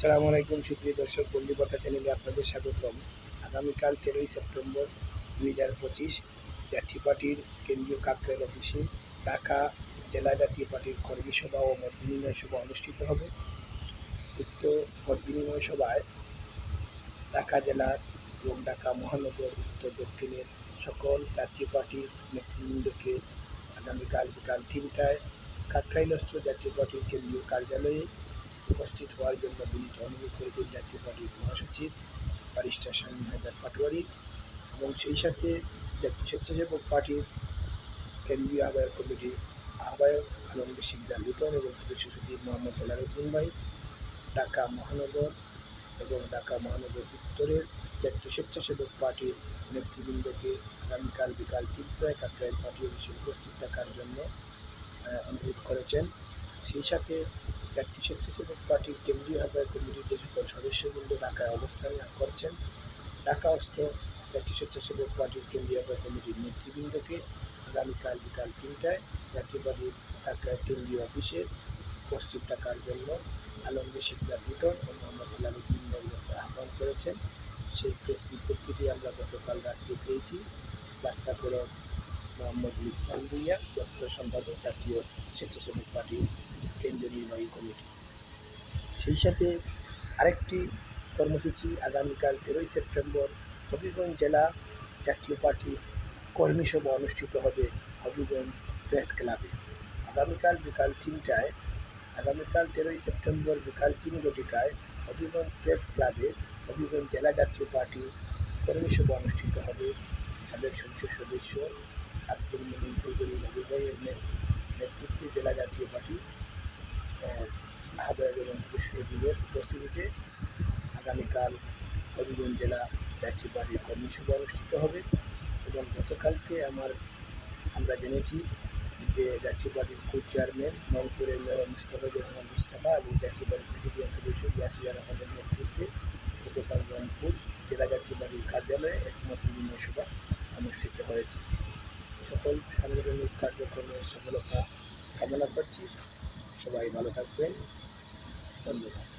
আসসালামু আলাইকুম সুপ্রিয় দর্শক, বন্ধুকথা চ্যানেলে আপনাদের স্বাগতম। আগামীকাল 13ই সেপ্টেম্বর 2025 জাতীয় পার্টির কেন্দ্রীয় কাকরাইল অফিসে ঢাকা জেলা জাতীয় পার্টির কর্মী সভা ও মত বিনিময় সভা অনুষ্ঠিত হবে। উক্ত মত বিনিময় সভায় ঢাকা জেলার এবং ঢাকা মহানগর উত্তর দক্ষিণের সকল জাতীয় পার্টির নেতৃবৃন্দকে আগামীকাল বিকাল 3টায় কাকরাইলস্থ জাতীয় পার্টির কেন্দ্রীয় কার্যালয়ে উপস্থিত হওয়ার জন্য বিনীত অনুরোধ করেছেন জাতীয় পার্টির মহাসচিব ব্যারিস্টার শামীম হায়দার পাটোয়ারি এবং সেই সাথে জাতীয় স্বেচ্ছাসেবক পার্টির কেন্দ্রীয় আহ্বায়ক কমিটির আহ্বায়ক আলমগীর শিকদার লিটন এবং সদস্য সচিব মোহাম্মদ হেলালুদ্দিন ভাই, ঢাকা মহানগর এবং ঢাকা মহানগর উত্তরের জাতীয় স্বেচ্ছাসেবক পার্টির নেতৃবৃন্দকে আগামীকাল বিকাল 3টায় কাকরাইল পার্টি অফিসে উপস্থিত থাকার জন্য অনুরোধ করেছেন। সেই সাথে জাতীয় স্বেচ্ছাসেবক পার্টির কেন্দ্রীয় আহ্বায়ক কমিটির যে সকল সদস্যবৃন্দ ঢাকায় অবস্থান করছেন, ঢাকাস্থ জাতীয় স্বেচ্ছাসেবক পার্টির কেন্দ্রীয় আহ্বায়ক কমিটির নেতৃবৃন্দকে আগামীকাল বিকাল 3টায় জাতীয় পার্টির ঢাকার কেন্দ্রীয় অফিসে উপস্থিত থাকার জন্য আলমগীর শিকদার লিটন ও মোহাম্মদ হেলালুদ্দিন ভাইকে আহ্বান করেছেন। সেই প্রেস বিজ্ঞপ্তিটি আমরা গতকাল রাত্রে পেয়েছি। বার্তা করে মোহাম্মদ লিটন ভুইয়া, দপ্তর সম্পাদক, জাতীয় স্বেচ্ছাসেবক পার্টির কেন্দ্রীয় নির্বাহী কমিটি। সেই সাথে আরেকটি কর্মসূচি আগামীকাল 13ই সেপ্টেম্বর হবিগঞ্জ জেলা জাতীয় পার্টির কর্মী সভা অনুষ্ঠিত হবে হবিগঞ্জ প্রেস ক্লাবে আগামীকাল বিকাল 3টায়। আগামীকাল 13ই সেপ্টেম্বর বিকাল 3 ঘটিকায় হবিগঞ্জ প্রেস ক্লাবে হবিগঞ্জ জেলা জাতীয় পার্টির কর্মী সভা অনুষ্ঠিত হবে। সাবেক সংসদ সদস্য আব্দুল মনির চৌধুরী ভাইয়ের নেতৃত্বে জেলা জাতীয় পার্টি আহ্বায়ক এবং সচিবের উপস্থিতিতে আগামীকাল হবিগঞ্জ জেলা জাতীয় পার্টির কর্মী সভা অনুষ্ঠিত হবে। এবং গতকালকে আমরা জেনেছি যে জাতীয় পার্টির কো চেয়ারম্যান রংপুরের মেয়র মুস্তাফা এবং জাতীয় পার্টির প্রেসিডিয়াম সদস্য ইয়াসির আহমদের নেতৃত্বে গতকাল রংপুর জেলা জাতীয় পার্টির কার্যালয়ে একমত বিনিময় সভা অনুষ্ঠিত হয়েছে। সকল সাংগঠনিক কার্যক্রমের সফলতা কামনা করছি। সবাই ভালো থাকবেন। ধন্যবাদ।